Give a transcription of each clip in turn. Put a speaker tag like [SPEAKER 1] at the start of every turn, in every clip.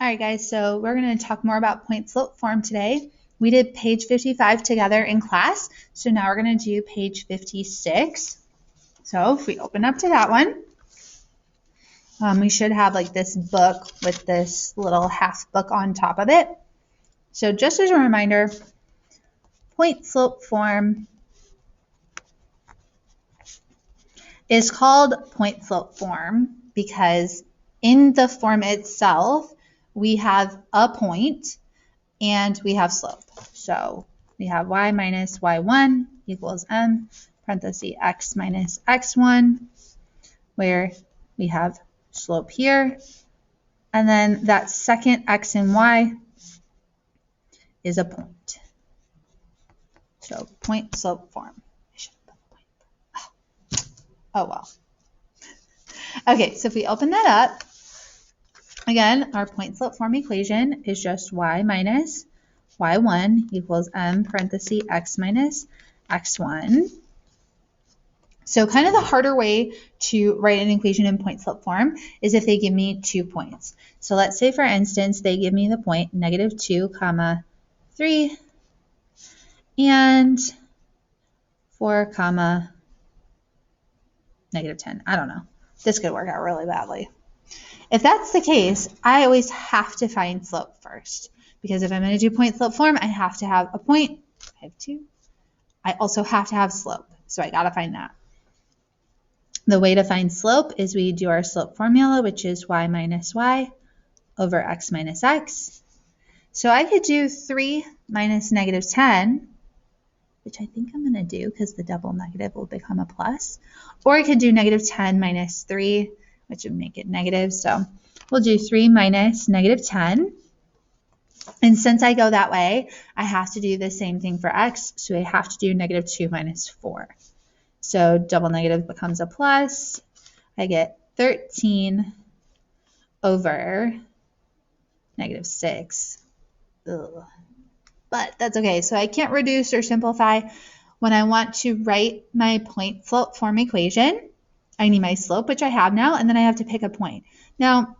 [SPEAKER 1] All right, guys, so we're going to talk more about point slope form today. We did page 55 together in class, so now we're going to do page 56. So if we open up to that one, we should have like this book with this little half book on top of it. So just as a reminder, point slope form is called point slope form because in the form itself, we have a point and we have slope. So we have y minus y1 equals m parenthesis x minus x1, where we have slope here. And then that second x and y is a point. So point slope form. Oh well. Okay, so if we open that up, again, our point slope form equation is just y minus y1 equals m parenthesis x minus x1. So kind of the harder way to write an equation in point slope form is if they give me 2 points. So let's say, for instance, they give me the point -2, 3 and 4, -10. I don't know. This could work out really badly. If that's the case, I always have to find slope first, because if I'm going to do point slope form, I have to have a point. I have 2. I also have to have slope, so I got to find that. The way to find slope is we do our slope formula, which is y minus y over x minus x. So I could do 3 minus -10, which I think I'm going to do because the double negative will become a plus. Or I could do -10 minus 3, which would make it negative. So we'll do 3 minus -10. And since I go that way, I have to do the same thing for x. So I have to do -2 minus 4. So double negative becomes a plus. I get 13 over -6. Ugh. But that's okay. So I can't reduce or simplify. When I want to write my point slope form equation, I need my slope, which I have now, and then I have to pick a point. Now,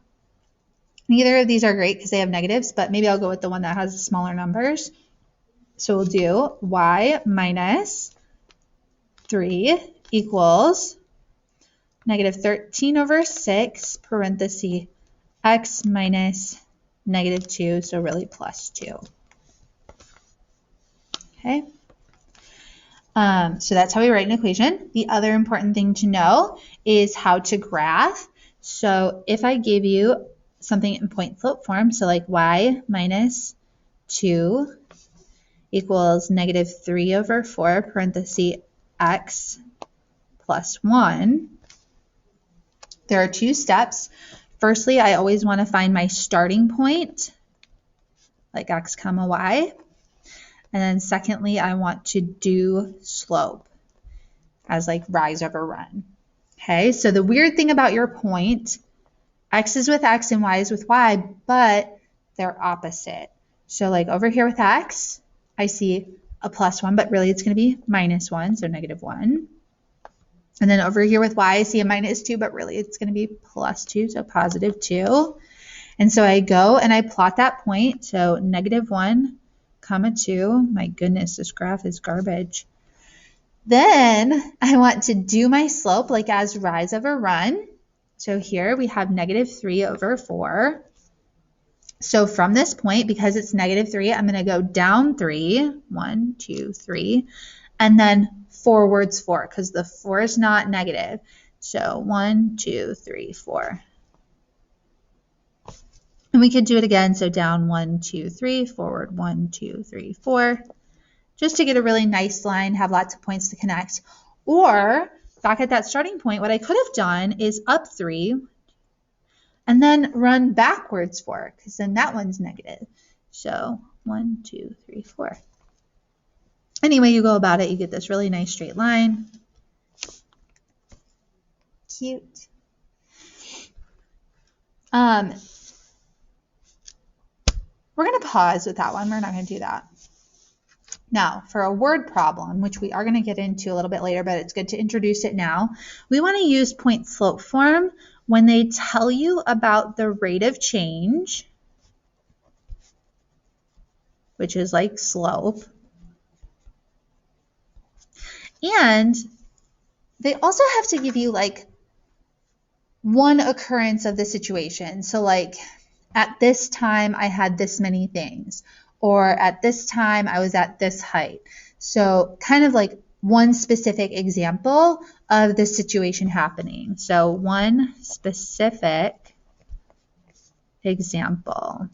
[SPEAKER 1] neither of these are great because they have negatives, but maybe I'll go with the one that has smaller numbers. So we'll do y minus 3 equals -13 over 6 parenthesis x minus -2, so really plus 2. Okay. So that's how we write an equation. The other important thing to know is how to graph. So if I give you something in point slope form, so like y minus 2 equals -3 over 4 parenthesis x plus 1, there are 2 steps. Firstly, I always want to find my starting point, like x comma y. And then secondly, I want to do slope as like rise over run. Okay, so the weird thing about your point, x is with x and y is with y, but they're opposite. So like over here with x, I see a +1, but really it's going to be -1, so -1. And then over here with y, I see a -2, but really it's going to be +2, so +2. And so I go and I plot that point, so -1, 2. My goodness, this graph is garbage. Then I want to do my slope like as rise over run. So here we have -3 over 4. So from this point, because it's -3, I'm going to go down 3, 1, 2, 3, and then forwards 4 because the 4 is not negative. So 1, 2, 3, 4. And we could do it again. So down 1, 2, 3, forward 1, 2, 3, 4, just to get a really nice line, have lots of points to connect. Or back at that starting point, what I could have done is up 3 and then run backwards 4 because then that one's negative. So 1, 2, 3, 4. Any way you go about it, you get this really nice straight line. Cute. We're going to pause with that one. We're not going to do that. Now, for a word problem, which we are going to get into a little bit later, but it's good to introduce it now, we want to use point slope form when they tell you about the rate of change which is like slope. And they also have to give you like one occurrence of the situation. So like at this time I had this many things, or at this time I was at this height. So kind of like one specific example of the situation happening. So one specific example.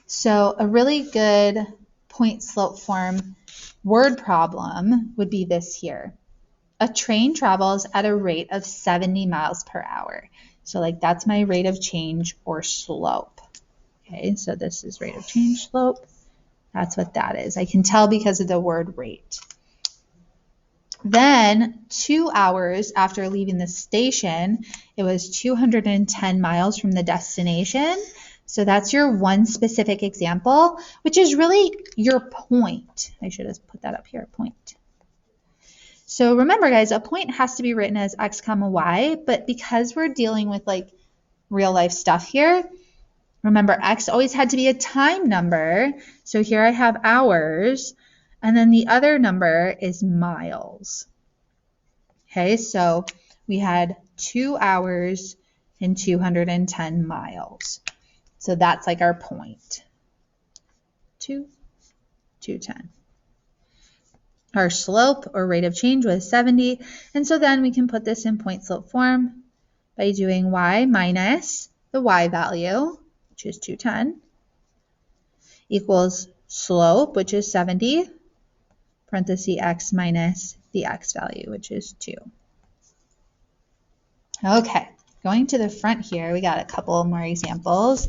[SPEAKER 1] So a really good point slope form word problem would be this here. A train travels at a rate of 70 miles per hour. So like that's my rate of change or slope. Okay, so this is rate of change slope. That's what that is. I can tell because of the word rate. Then 2 hours after leaving the station, it was 210 miles from the destination. So that's your one specific example, which is really your point. I should have put that up here, point. So remember, guys, a point has to be written as x comma y, but because we're dealing with like real life stuff here, remember x always had to be a time number. So here I have hours, and then the other number is miles. Okay, so we had 2 hours and 210 miles. So that's like our point. 210. Our slope or rate of change was 70. And so then we can put this in point slope form by doing y minus the y value, which is 210, equals slope, which is 70, parenthesis x minus the x value, which is 2. Okay, going to the front here, we got a couple more examples,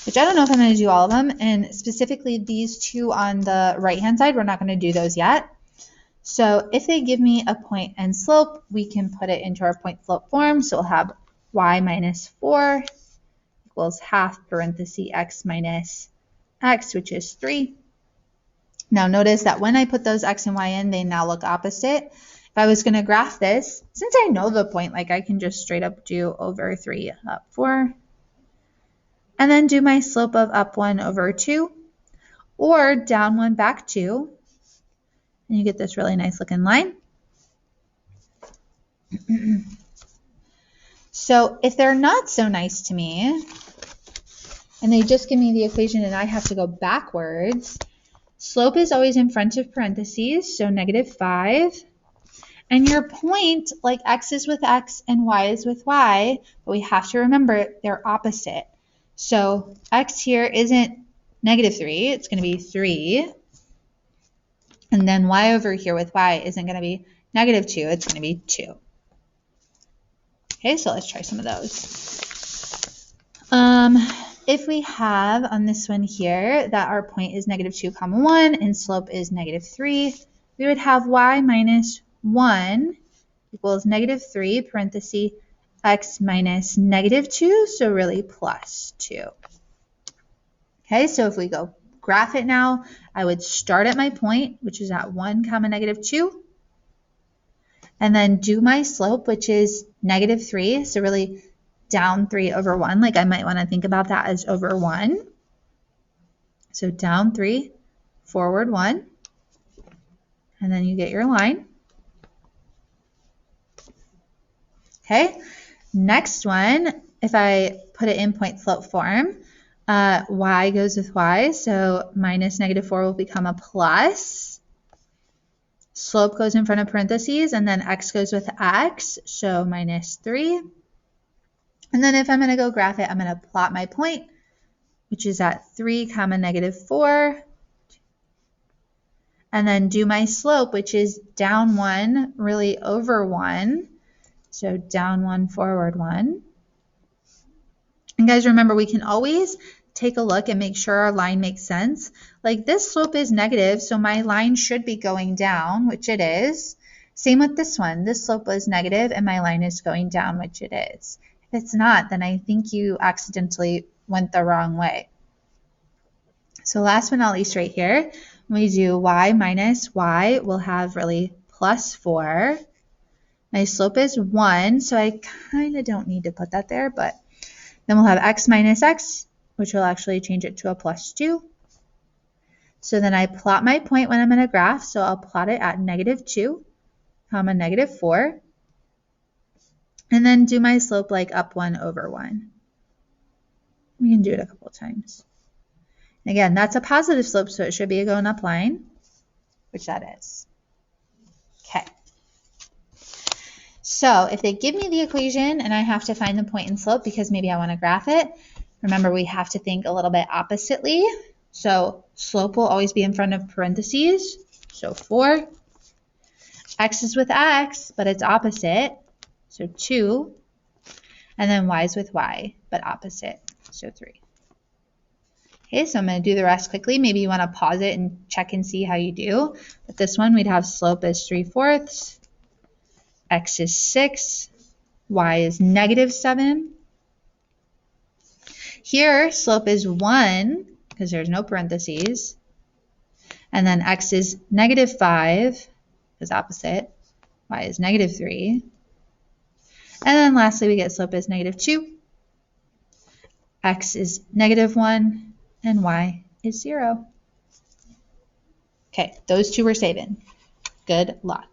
[SPEAKER 1] which I don't know if I'm going to do all of them. And specifically these two on the right-hand side, we're not going to do those yet. So if they give me a point and slope, we can put it into our point slope form. So we'll have y minus 4 equals half parenthesis x minus x, which is 3. Now notice that when I put those x and y in, they now look opposite. If I was going to graph this, since I know the point, like I can just straight up do over 3 up 4. And then do my slope of up 1 over 2, or down 1 back 2. And you get this really nice looking line. So if they're not so nice to me, and they just give me the equation and I have to go backwards, slope is always in front of parentheses, so -5. And your point, like x is with x and y is with y, but we have to remember they're opposite. So x here isn't -3, it's going to be 3. And then y over here with y isn't going to be -2, it's going to be 2. Okay, so let's try some of those. If we have on this one here that our point is -2 comma 1 and slope is -3, we would have y minus 1 equals -3 parenthesis x minus -2, so really plus 2. Okay, so if we go graph it now, I would start at my point, which is at 1 comma -2, and then do my slope, which is -3, so really down 3 over 1, like I might want to think about that as over 1. So down 3, forward 1, and then you get your line. Okay, next one, if I put it in point slope form, y goes with y, so minus -4 will become a plus. Slope goes in front of parentheses, and then x goes with x, so -3. And then if I'm going to go graph it, I'm going to plot my point, which is at 3 comma -4. And then do my slope, which is down 1, really over 1. So down 1, forward 1. And guys, remember, we can always take a look and make sure our line makes sense. Like this slope is negative, so my line should be going down, which it is. Same with this one. This slope was negative and my line is going down, which it is. If it's not, then I think you accidentally went the wrong way. So last but not least right here, when we do y minus y, we'll have really plus 4. My slope is 1, so I kind of don't need to put that there, but then we'll have x minus x which will actually change it to a +2. So then I plot my point when I'm in a graph. So I'll plot it at -2, comma, -4. And then do my slope like up 1 over 1. We can do it a couple times. Again, that's a positive slope, so it should be a going up line, which that is. Okay. So if they give me the equation and I have to find the point and slope because maybe I want to graph it, remember we have to think a little bit oppositely. So slope will always be in front of parentheses. So 4. X is with X, but it's opposite. So 2. And then Y is with Y, but opposite. So 3. Okay, so I'm going to do the rest quickly. Maybe you want to pause it and check and see how you do. But this one, we'd have slope is 3/4. X is 6. Y is -7. Here, slope is 1, because there's no parentheses. And then X is -5, because opposite. Y is -3. And then lastly, we get slope is -2. X is -1. And Y is 0. Okay, those two we're saving. Good luck.